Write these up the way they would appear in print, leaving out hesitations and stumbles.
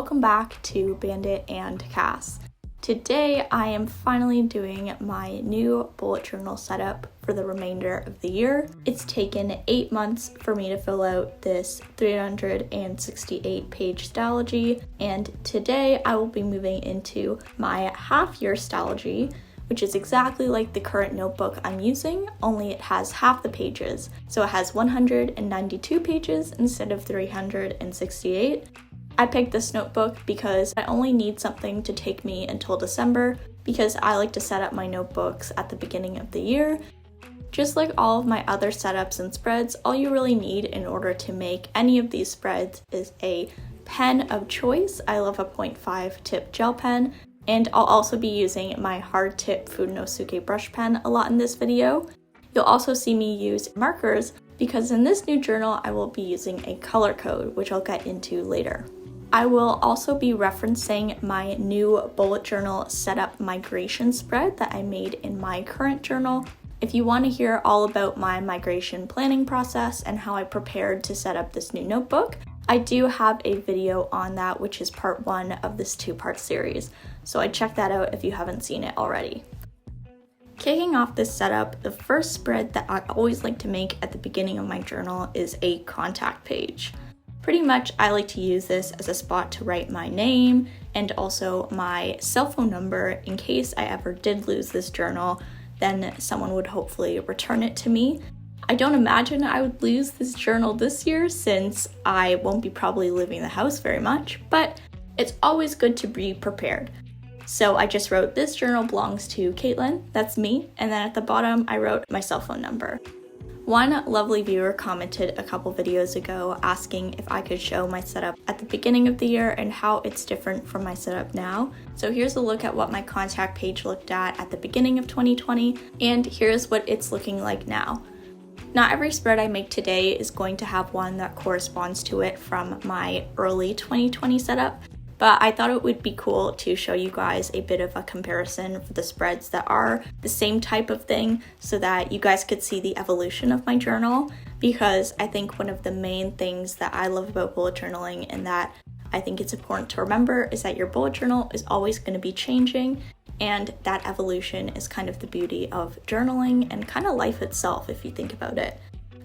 welcome back to Bandit and Cass. Today I am finally doing my new bullet journal setup for the remainder of the year. It's taken 8 months for me to fill out this 368 page stylogy, and today I will be moving into my half-year stylogy, which is exactly like the current notebook I'm using, only it has half the pages. So it has 192 pages instead of 368. I picked this notebook because I only need something to take me until December, because I like to set up my notebooks at the beginning of the year. Just like all of my other setups and spreads, all you really need in order to make any of these spreads is a pen of choice. I love a 0.5 tip gel pen, and I'll also be using my hard tip Fudenosuke brush pen a lot in this video. You'll also see me use markers because in this new journal I will be using a color code, which I'll get into later. I will also be referencing my new bullet journal setup migration spread that I made in my current journal. If you want to hear all about my migration planning process and how I prepared to set up this new notebook, I do have a video on that, which is part 1 of this 2-part series, so I'd check that out if you haven't seen it already. Kicking off this setup, the first spread that I always like to make at the beginning of my journal is a contact page. Pretty much I like to use this as a spot to write my name and also my cell phone number in case I ever did lose this journal, then someone would hopefully return it to me. I don't imagine I would lose this journal this year since I won't be probably leaving the house very much, but it's always good to be prepared. So I just wrote, "This journal belongs to Kaitlin," that's me, and then at the bottom I wrote my cell phone number. One lovely viewer commented a couple videos ago asking if I could show my setup at the beginning of the year and how it's different from my setup now. So here's a look at what my contact page looked at the beginning of 2020, and here's what it's looking like now. Not every spread I make today is going to have one that corresponds to it from my early 2020 setup, but I thought it would be cool to show you guys a bit of a comparison for the spreads that are the same type of thing so that you guys could see the evolution of my journal, because I think one of the main things that I love about bullet journaling and that I think it's important to remember is that your bullet journal is always going to be changing, and that evolution is kind of the beauty of journaling and kind of life itself if you think about it.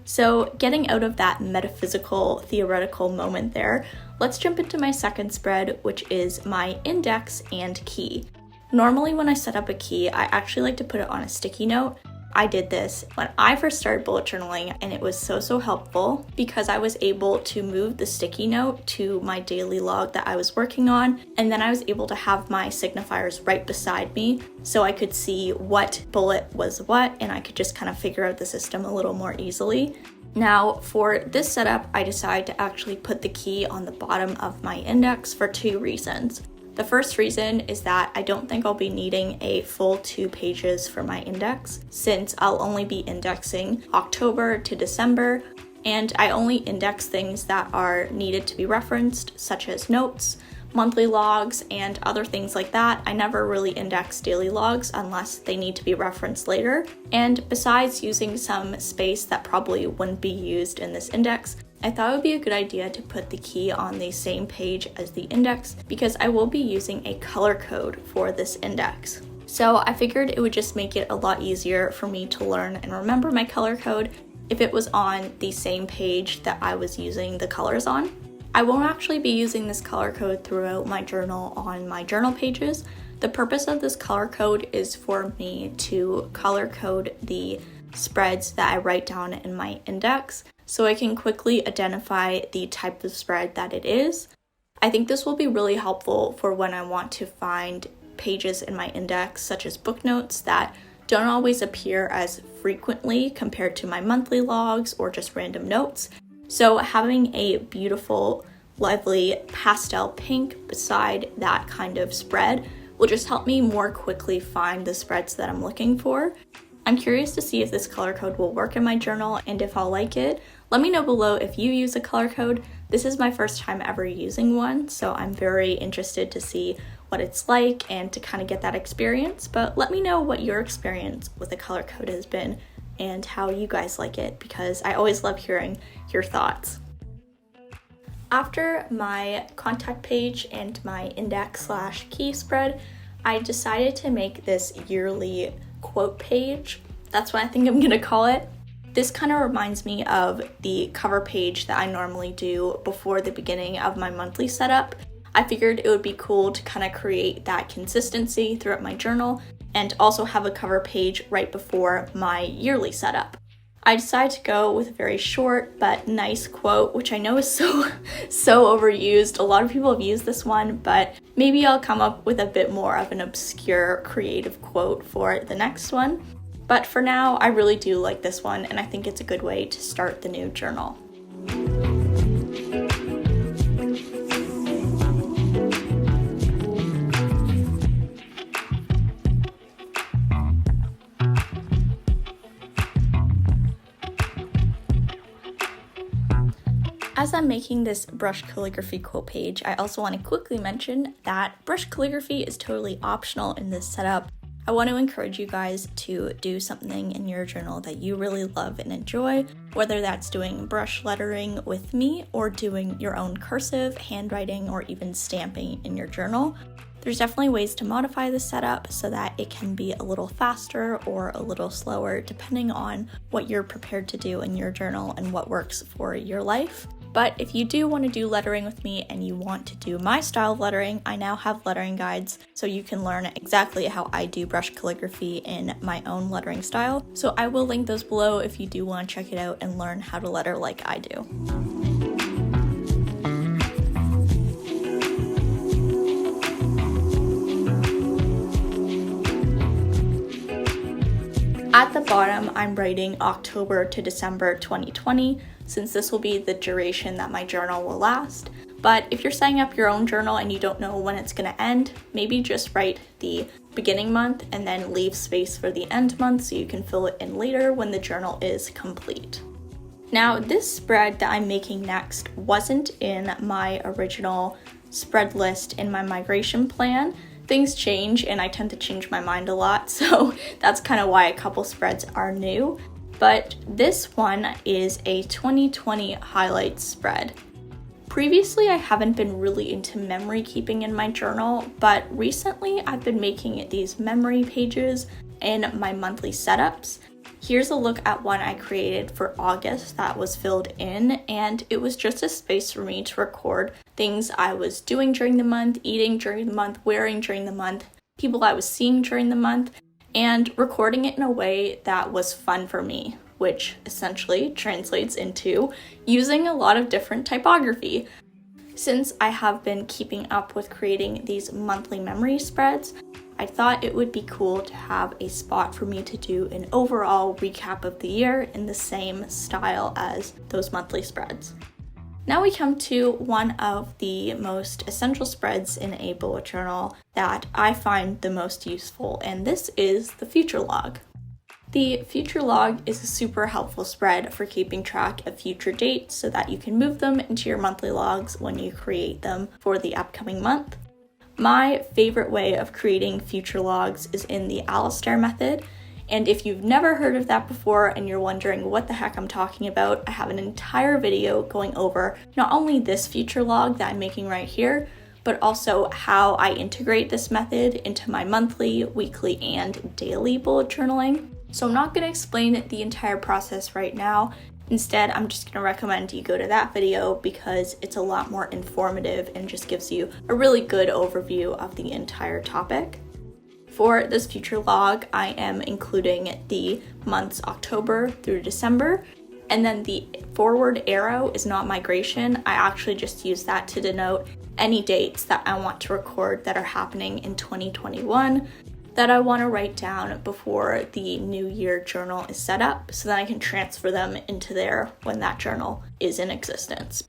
So getting out of that metaphysical, theoretical moment there, let's jump into my second spread, which is my index and key. Normally when I set up a key, I actually like to put it on a sticky note. I did this when I first started bullet journaling, and it was so helpful because I was able to move the sticky note to my daily log that I was working on, and then I was able to have my signifiers right beside me so I could see what bullet was what, and I could just kind of figure out the system a little more easily. Now for this setup, I decided to actually put the key on the bottom of my index for 2 reasons. The first reason is that I don't think I'll be needing a full 2 pages for my index, since I'll only be indexing October to December, and I only index things that are needed to be referenced, such as notes, monthly logs, and other things like that. I never really index daily logs unless they need to be referenced later. And besides using some space that probably wouldn't be used in this index, I thought it would be a good idea to put the key on the same page as the index because I will be using a color code for this index. So I figured it would just make it a lot easier for me to learn and remember my color code if it was on the same page that I was using the colors on. I won't actually be using this color code throughout my journal on my journal pages. The purpose of this color code is for me to color code the spreads that I write down in my index, so I can quickly identify the type of spread that it is. I think this will be really helpful for when I want to find pages in my index, such as book notes that don't always appear as frequently compared to my monthly logs or just random notes. So having a beautiful, lively pastel pink beside that kind of spread will just help me more quickly find the spreads that I'm looking for. I'm curious to see if this color code will work in my journal and if I'll like it. Let me know below if you use a color code. This is my first time ever using one, so I'm very interested to see what it's like and to kind of get that experience. But let me know what your experience with a color code has been and how you guys like it, because I always love hearing your thoughts. After my contact page and my index/key spread, I decided to make this yearly quote page. That's what I think I'm gonna call it. This kind of reminds me of the cover page that I normally do before the beginning of my monthly setup. I figured it would be cool to kind of create that consistency throughout my journal and also have a cover page right before my yearly setup. I decided to go with a very short but nice quote, which I know is so overused. A lot of people have used this one, but maybe I'll come up with a bit more of an obscure creative quote for the next one. But for now, I really do like this one, and I think it's a good way to start the new journal. As I'm making this brush calligraphy quote page, I also want to quickly mention that brush calligraphy is totally optional in this setup. I want to encourage you guys to do something in your journal that you really love and enjoy, whether that's doing brush lettering with me or doing your own cursive, handwriting, or even stamping in your journal. There's definitely ways to modify the setup so that it can be a little faster or a little slower depending on what you're prepared to do in your journal and what works for your life. But if you do want to do lettering with me and you want to do my style of lettering, I now have lettering guides so you can learn exactly how I do brush calligraphy in my own lettering style. So I will link those below if you do want to check it out and learn how to letter like I do. At the bottom, I'm writing October to December 2020, since this will be the duration that my journal will last. But if you're setting up your own journal and you don't know when it's going to end, maybe just write the beginning month and then leave space for the end month so you can fill it in later when the journal is complete. Now, this spread that I'm making next wasn't in my original spread list in my migration plan. Things change and I tend to change my mind a lot, so that's kind of why a couple spreads are new. But this one is a 2020 highlights spread. Previously, I haven't been really into memory keeping in my journal, but recently I've been making these memory pages in my monthly setups. Here's a look at one I created for August that was filled in, and it was just a space for me to record things I was doing during the month, eating during the month, wearing during the month, people I was seeing during the month, and recording it in a way that was fun for me, which essentially translates into using a lot of different typography. Since I have been keeping up with creating these monthly memory spreads, I thought it would be cool to have a spot for me to do an overall recap of the year in the same style as those monthly spreads. Now we come to one of the most essential spreads in a bullet journal that I find the most useful, and this is the future log. The future log is a super helpful spread for keeping track of future dates so that you can move them into your monthly logs when you create them for the upcoming month. My favorite way of creating future logs is in the Alistair method, and if you've never heard of that before and you're wondering what the heck I'm talking about, I have an entire video going over not only this future log that I'm making right here, but also how I integrate this method into my monthly, weekly, and daily bullet journaling. So I'm not going to explain the entire process right now. Instead, I'm just going to recommend you go to that video because it's a lot more informative and just gives you a really good overview of the entire topic. For this future log, I am including the months October through December, and then the forward arrow is not migration. I actually just use that to denote any dates that I want to record that are happening in 2021 that I want to write down before the new year journal is set up so that I can transfer them into there when that journal is in existence.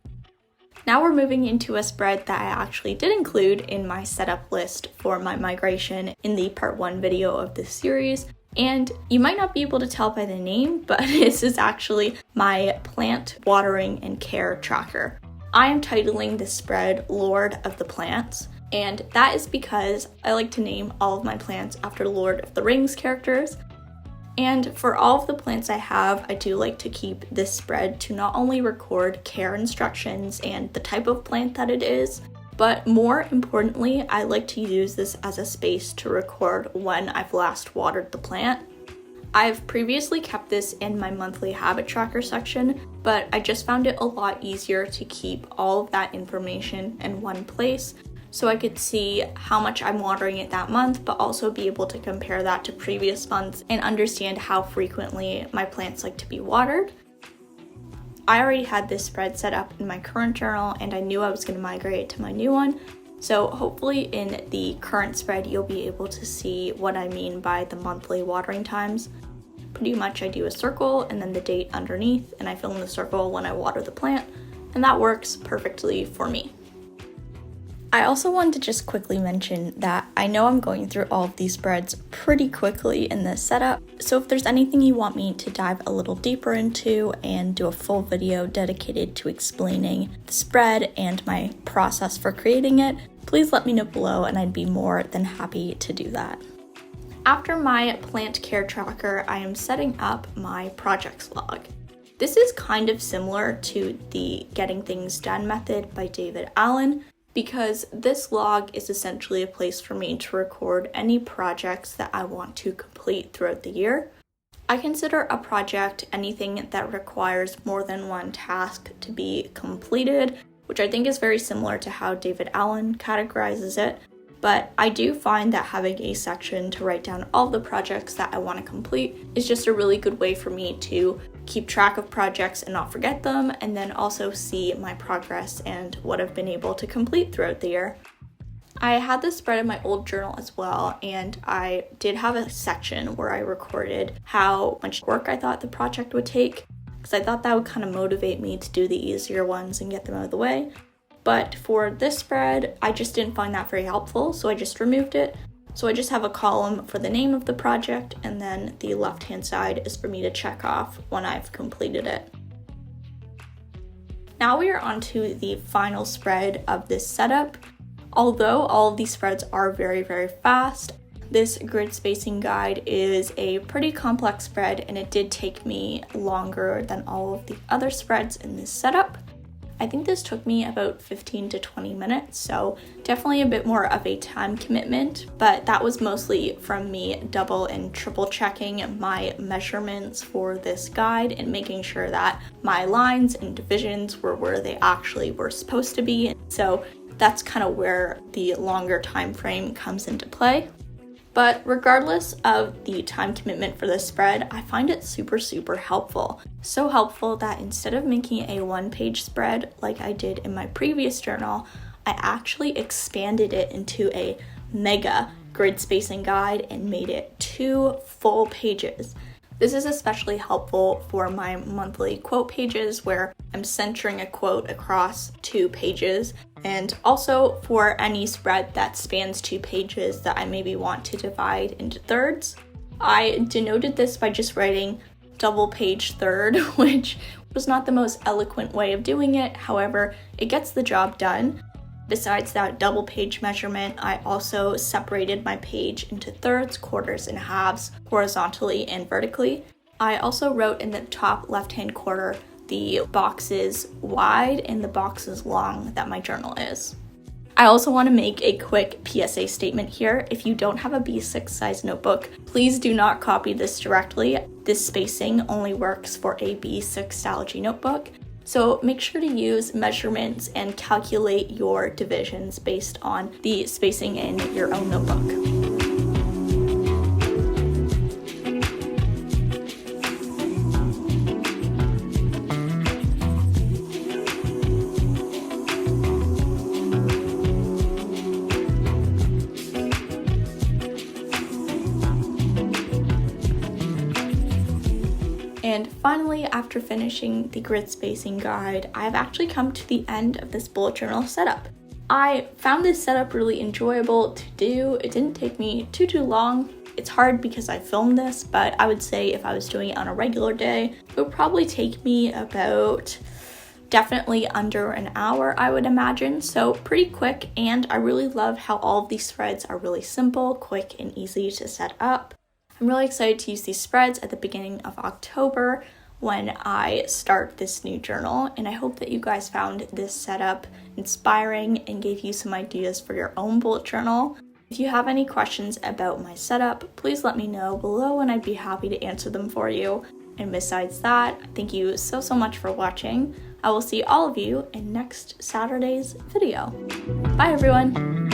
Now we're moving into a spread that I actually did include in my setup list for my migration in the part 1 video of this series, and you might not be able to tell by the name, but this is actually my plant watering and care tracker. I am titling this spread Lord of the Plants, and that is because I like to name all of my plants after Lord of the Rings characters. And for all of the plants I have, I do like to keep this spread to not only record care instructions and the type of plant that it is, but more importantly, I like to use this as a space to record when I've last watered the plant. I've previously kept this in my monthly habit tracker section, but I just found it a lot easier to keep all of that information in one place so I could see how much I'm watering it that month, but also be able to compare that to previous months and understand how frequently my plants like to be watered. I already had this spread set up in my current journal and I knew I was going to migrate to my new one. So hopefully in the current spread, you'll be able to see what I mean by the monthly watering times. Pretty much I do a circle and then the date underneath, and I fill in the circle when I water the plant, and that works perfectly for me. I also wanted to just quickly mention that I know I'm going through all of these spreads pretty quickly in this setup, so if there's anything you want me to dive a little deeper into and do a full video dedicated to explaining the spread and my process for creating it, please let me know below and I'd be more than happy to do that. After my plant care tracker, I am setting up my projects log. This is kind of similar to the Getting Things Done method by David Allen, because this log is essentially a place for me to record any projects that I want to complete throughout the year. I consider a project anything that requires more than one task to be completed, which I think is very similar to how David Allen categorizes it, but I do find that having a section to write down all the projects that I want to complete is just a really good way for me to keep track of projects and not forget them, and then also see my progress and what I've been able to complete throughout the year. I had this spread in my old journal as well, and I did have a section where I recorded how much work I thought the project would take, because I thought that would kind of motivate me to do the easier ones and get them out of the way. But for this spread, I just didn't find that very helpful, so I just removed it. So I just have a column for the name of the project, and then the left-hand side is for me to check off when I've completed it. Now we are on to the final spread of this setup. Although all of these spreads are very, very fast, this grid spacing guide is a pretty complex spread, and it did take me longer than all of the other spreads in this setup. I think this took me about 15 to 20 minutes, so definitely a bit more of a time commitment, but that was mostly from me double and triple checking my measurements for this guide and making sure that my lines and divisions were where they actually were supposed to be. So that's kind of where the longer time frame comes into play. But regardless of the time commitment for this spread, I find it super, super helpful. So helpful that instead of making a one-page spread like I did in my previous journal, I actually expanded it into a mega grid spacing guide and made it 2 full pages. This is especially helpful for my monthly quote pages where I'm centering a quote across 2 pages, and also for any spread that spans 2 pages that I maybe want to divide into thirds. I denoted this by just writing double page third, which was not the most eloquent way of doing it. However, it gets the job done. Besides that double page measurement, I also separated my page into thirds, quarters, and halves, horizontally and vertically. I also wrote in the top left-hand corner the boxes wide and the boxes long that my journal is. I also want to make a quick PSA statement here. If you don't have a B6 size notebook, please do not copy this directly. This spacing only works for a B6 Stalogy notebook. So make sure to use measurements and calculate your divisions based on the spacing in your own notebook. And finally, after finishing the grid spacing guide, I've actually come to the end of this bullet journal setup. I found this setup really enjoyable to do. It didn't take me too long. It's hard because I filmed this, but I would say if I was doing it on a regular day, it would probably take me about definitely under an hour, I would imagine. So pretty quick, and I really love how all of these threads are really simple, quick, and easy to set up. I'm really excited to use these spreads at the beginning of October when I start this new journal, and I hope that you guys found this setup inspiring and gave you some ideas for your own bullet journal. If you have any questions about my setup, please let me know below and I'd be happy to answer them for you. And besides that, thank you so much for watching. I will see all of you in next Saturday's video. Bye everyone!